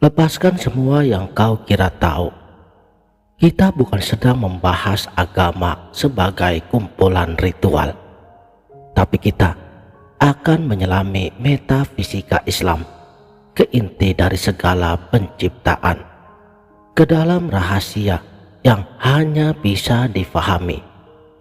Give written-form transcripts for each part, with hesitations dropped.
Lepaskan semua yang kau kira tahu. Kita bukan sedang membahas agama sebagai kumpulan ritual, tapi kita akan menyelami metafisika Islam ke inti dari segala penciptaan, ke dalam rahasia yang hanya bisa difahami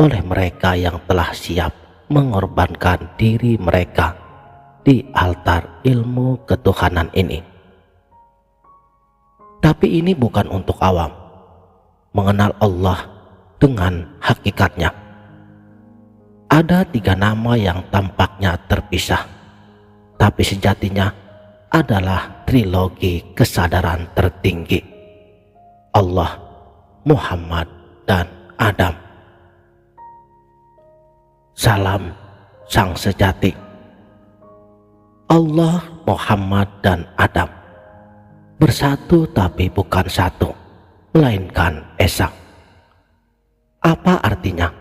oleh mereka yang telah siap mengorbankan diri mereka di altar ilmu ketuhanan ini. Tapi ini bukan untuk awam mengenal Allah dengan hakikatnya. Ada 3 nama yang tampaknya terpisah, tapi sejatinya adalah trilogi kesadaran tertinggi: Allah, Muhammad, dan Adam. Salam sang sejati. Allah, Muhammad, dan Adam bersatu tapi bukan satu, melainkan esa. Apa artinya?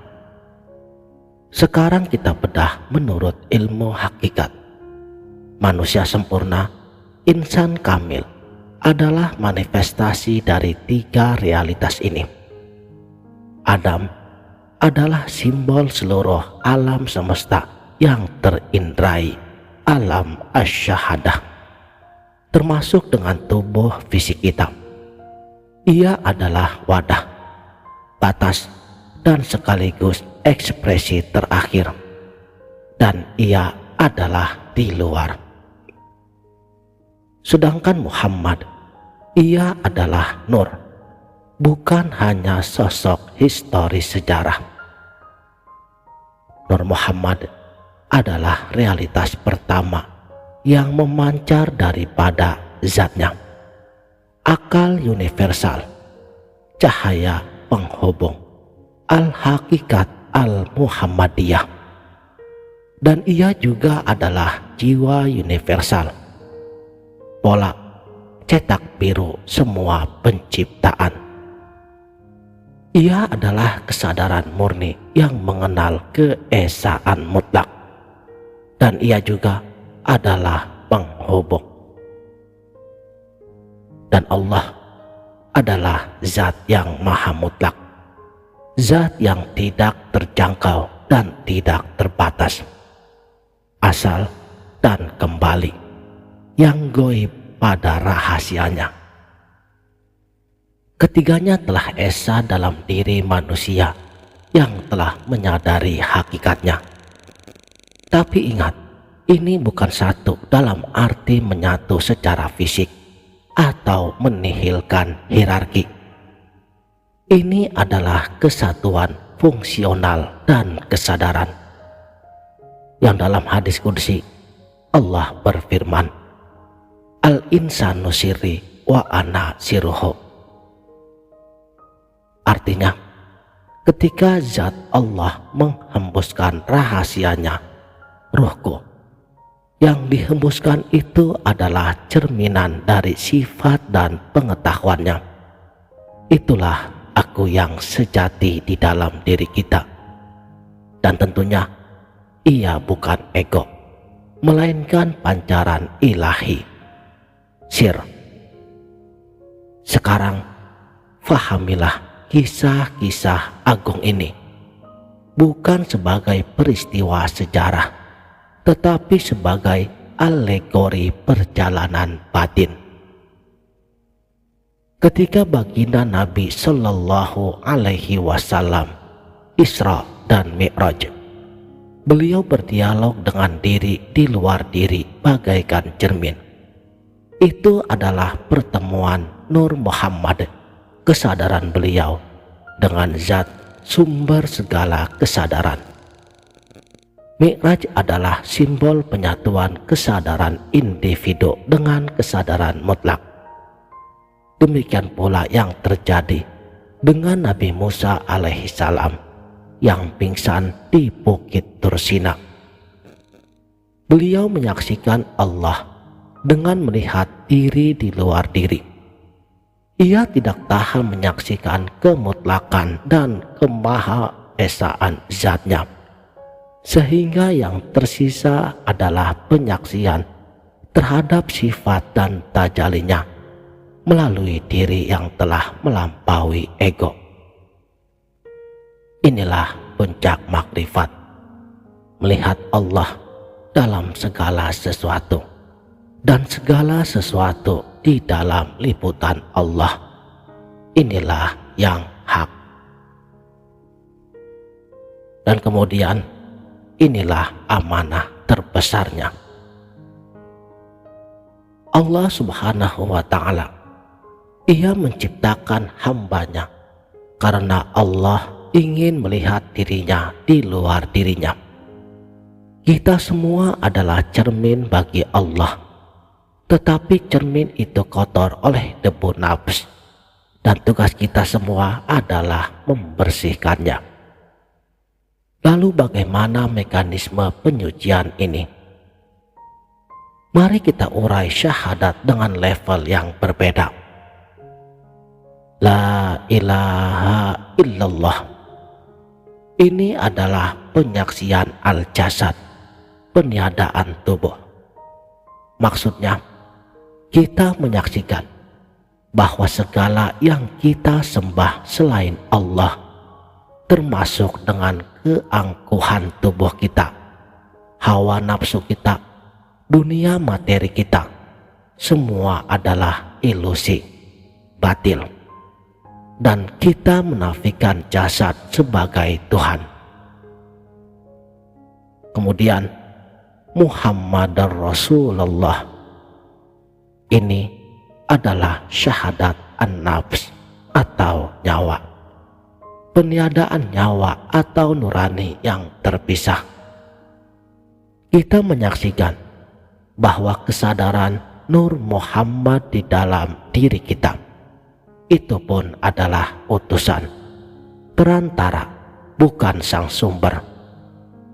Sekarang kita bedah menurut ilmu hakikat. Manusia sempurna, insan kamil, adalah manifestasi dari 3 realitas ini. Adam adalah simbol seluruh alam semesta yang terindrai, alam asyahadah, termasuk dengan tubuh fisik kita. Ia adalah wadah, batas, dan sekaligus ekspresi terakhir, dan ia adalah di luar. Sedangkan Muhammad, ia adalah nur, bukan hanya sosok historis sejarah. Nur Muhammad adalah realitas pertama yang memancar daripada zatnya, akal universal, cahaya penghubung, al-hakikat al-Muhammadiyah. Dan ia juga adalah jiwa universal, pola cetak biru semua penciptaan. Ia adalah kesadaran murni yang mengenal keesaan mutlak, dan ia juga adalah penghubung. Dan Allah adalah zat yang maha mutlak, zat yang tidak terjangkau dan tidak terbatas, asal dan kembali, yang goib pada rahasianya. Ketiganya telah esa dalam diri manusia yang telah menyadari hakikatnya. Tapi ingat, ini bukan satu dalam arti menyatu secara fisik atau menihilkan hierarki. Ini adalah kesatuan fungsional dan kesadaran, yang dalam hadis qudsi Allah berfirman, Al-insanu sirri wa ana siruhu. Artinya, ketika zat Allah menghembuskan rahasianya, ruhku, yang dihembuskan itu adalah cerminan dari sifat dan pengetahuannya. Itulah aku yang sejati di dalam diri kita. Dan tentunya ia bukan ego, melainkan pancaran ilahi, sir. Sekarang fahamilah kisah-kisah agung ini bukan sebagai peristiwa sejarah, tetapi sebagai alegori perjalanan batin. Ketika baginda Nabi Shallallahu Alaihi Wasallam Isra dan Mi'raj, beliau berdialog dengan diri di luar diri bagaikan cermin. Itu adalah pertemuan Nur Muhammad, kesadaran beliau, dengan zat sumber segala kesadaran. Mi'raj adalah simbol penyatuan kesadaran individu dengan kesadaran mutlak. Demikian pula yang terjadi dengan Nabi Musa alaihissalam yang pingsan di Bukit Tursina. Beliau menyaksikan Allah dengan melihat diri di luar diri. Ia tidak tahan menyaksikan kemutlakan dan kemahaesaan zatnya, sehingga yang tersisa adalah penyaksian terhadap sifat dan tajalinya melalui diri yang telah melampaui ego. Inilah puncak makrifat, melihat Allah dalam segala sesuatu, dan segala sesuatu di dalam liputan Allah. Inilah yang hak. Dan kemudian inilah amanah terbesarnya. Allah Subhanahu wa ta'ala, Ia menciptakan hambanya karena Allah ingin melihat dirinya di luar dirinya. Kita semua adalah cermin bagi Allah, tetapi cermin itu kotor oleh debu nafs, dan tugas kita semua adalah membersihkannya. Lalu bagaimana mekanisme penyucian ini? Mari kita urai syahadat dengan level yang berbeda. La ilaha illallah. Ini adalah penyaksian al-jasad, peniadaan tubuh. Maksudnya, kita menyaksikan bahwa segala yang kita sembah selain Allah, termasuk dengan keangkuhan tubuh kita, hawa nafsu kita, dunia materi kita, semua adalah ilusi, batil. Dan kita menafikan jasad sebagai Tuhan. Kemudian Muhammad Rasulullah, ini adalah syahadat an-nafs atau nyawa, peniadaan nyawa atau nurani yang terpisah. Kita menyaksikan bahwa kesadaran Nur Muhammad di dalam diri kita itu pun adalah utusan, perantara, bukan sang sumber.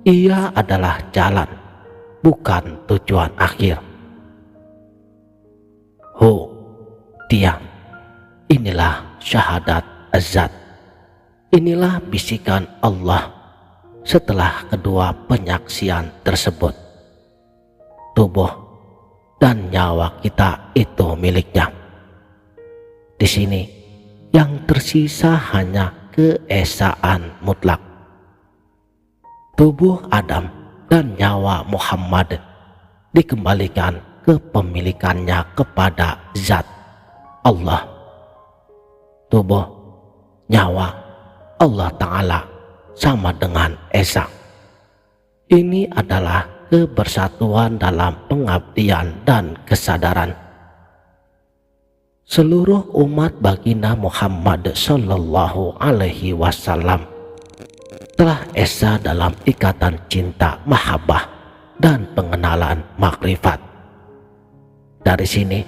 Ia adalah jalan, bukan tujuan akhir. Dia, inilah syahadat az-zat. Inilah bisikan Allah setelah kedua penyaksian tersebut. Tubuh dan nyawa kita itu miliknya. Di sini yang tersisa hanya keesaan mutlak. Tubuh Adam dan nyawa Muhammad dikembalikan kepemilikannya kepada zat Allah. Tubuh, nyawa Allah Ta'ala sama dengan esa. Ini adalah kebersatuan dalam pengabdian dan kesadaran. Seluruh umat baginda Muhammad Sallallahu Alaihi Wasallam telah esa dalam ikatan cinta mahabbah dan pengenalan makrifat. Dari sini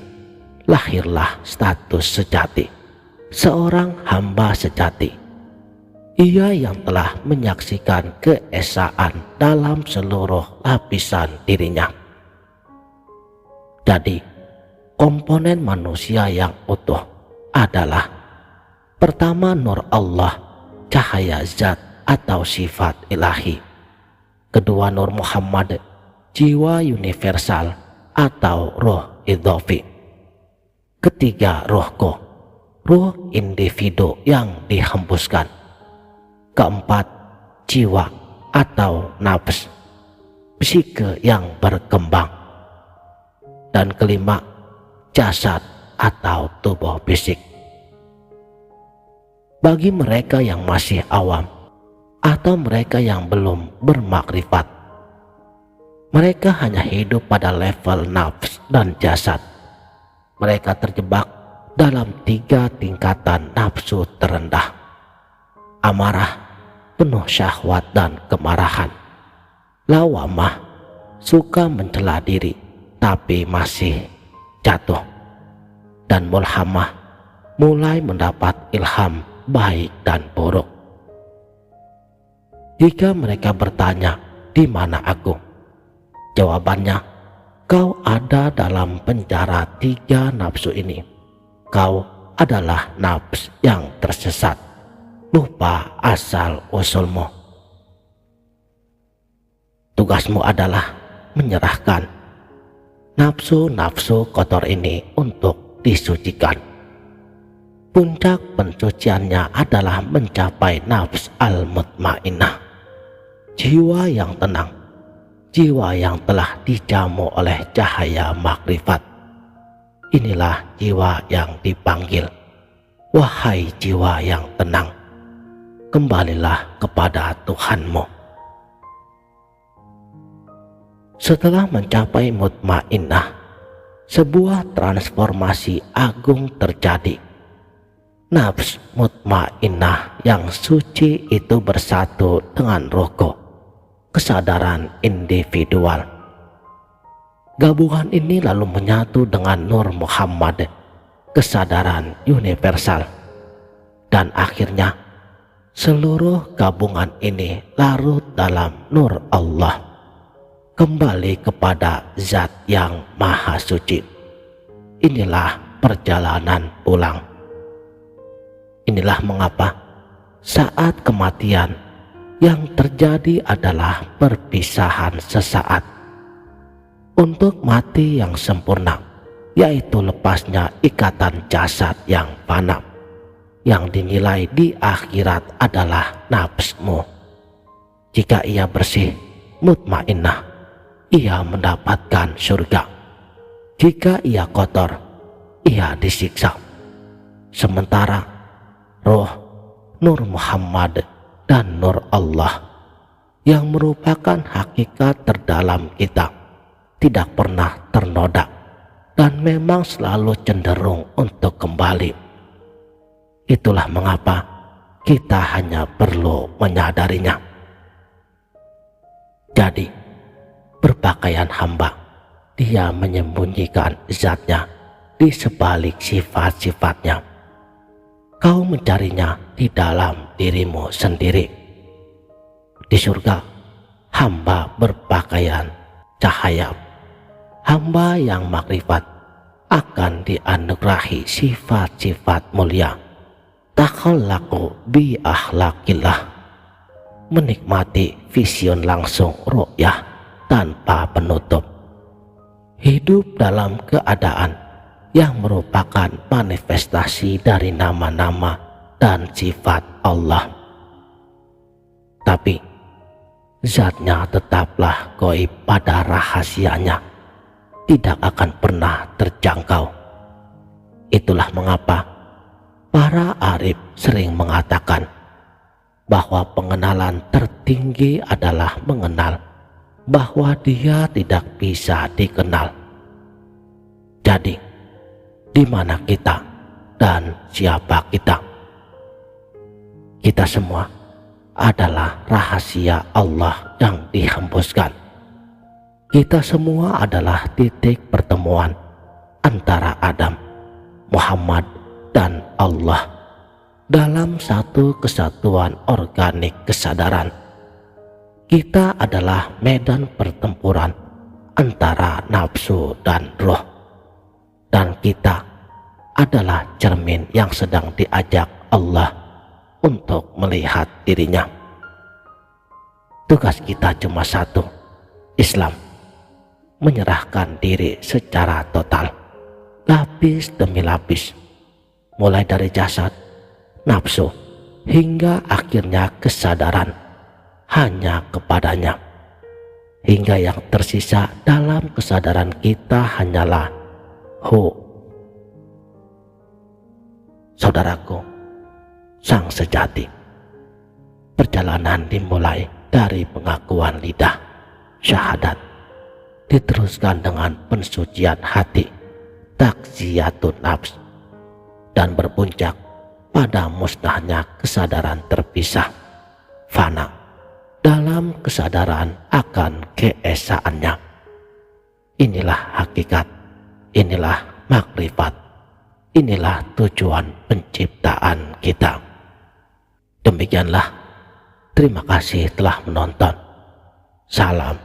lahirlah status sejati, seorang hamba sejati. Ia yang telah menyaksikan keesaan dalam seluruh lapisan dirinya. Jadi, komponen manusia yang utuh adalah pertama nur Allah, cahaya zat atau sifat ilahi. Kedua nur Muhammad, jiwa universal atau roh idhofi. Ketiga ruhku, ruh individu yang dihembuskan. Keempat, jiwa atau nafs, psike yang berkembang. Dan kelima, jasad atau tubuh fisik. Bagi mereka yang masih awam atau mereka yang belum bermakrifat, mereka hanya hidup pada level nafs dan jasad. Mereka terjebak dalam 3 tingkatan nafsu terendah: amarah, penuh syahwat dan kemarahan; lawamah, suka mencela diri tapi masih jatuh; dan mulhamah, mulai mendapat ilham baik dan buruk. Jika mereka bertanya, "Di mana aku?" Jawabannya, kau ada dalam penjara 3 nafsu ini. Kau adalah nafs yang tersesat, lupa asal usulmu. Tugasmu adalah menyerahkan nafsu-nafsu kotor ini untuk disucikan. Puncak pensuciannya adalah mencapai nafs al-mutmainnah, jiwa yang tenang, jiwa yang telah dijamu oleh cahaya makrifat. Inilah jiwa yang dipanggil, wahai jiwa yang tenang, kembalilah kepada Tuhanmu. Setelah mencapai mutmainnah, sebuah transformasi agung terjadi. Nafs mutmainnah yang suci itu bersatu dengan rogo, kesadaran individual. Gabungan ini lalu menyatu dengan Nur Muhammad, kesadaran universal. Dan akhirnya seluruh gabungan ini larut dalam Nur Allah, kembali kepada Zat yang Maha Suci. Inilah perjalanan pulang. Inilah mengapa saat kematian yang terjadi adalah perpisahan sesaat. Untuk mati yang sempurna, yaitu lepasnya ikatan jasad yang fana, yang dinilai di akhirat adalah nafsmu. Jika ia bersih, mutmainnah, ia mendapatkan surga. Jika ia kotor, ia disiksa. Sementara Roh, Nur Muhammad, dan Nur Allah yang merupakan hakikat terdalam kita tidak pernah ternoda dan memang selalu cenderung untuk kembali. Itulah mengapa kita hanya perlu menyadarinya. Jadi, berpakaian hamba, dia menyembunyikan zatnya di sebalik sifat-sifatnya. Kau mencarinya di dalam dirimu sendiri. Di surga, hamba berpakaian cahaya. Hamba yang makrifat akan dianugerahi sifat-sifat mulia. Takhallaqu bi akhlaqillah, menikmati vision langsung ru'yah tanpa penutup. Hidup dalam keadaan yang merupakan manifestasi dari nama-nama dan sifat Allah. Tapi zatnya tetaplah gaib pada rahasianya, tidak akan pernah terjangkau. Itulah mengapa para arif sering mengatakan bahwa pengenalan tertinggi adalah mengenal bahwa dia tidak bisa dikenal. Jadi, di mana kita dan siapa kita? Kita semua adalah rahasia Allah yang dihembuskan. Kita semua adalah titik pertemuan antara Adam, Muhammad, dan Allah dalam satu kesatuan organik kesadaran. Kita adalah medan pertempuran antara nafsu dan roh. Dan kita adalah cermin yang sedang diajak Allah untuk melihat dirinya. Tugas kita cuma satu, Islam, menyerahkan diri secara total, lapis demi lapis, mulai dari jasad, nafsu, hingga akhirnya kesadaran hanya kepadanya. Hingga yang tersisa dalam kesadaran kita hanyalah Saudaraku, sang sejati, perjalanan dimulai dari pengakuan lidah, syahadat, diteruskan dengan pensucian hati, takziyatun nafs, dan berpuncak pada musnahnya kesadaran terpisah, fana, dalam kesadaran akan keesaannya. Inilah hakikat, inilah makrifat, inilah tujuan penciptaan kita. Demikianlah, terima kasih telah menonton. Salam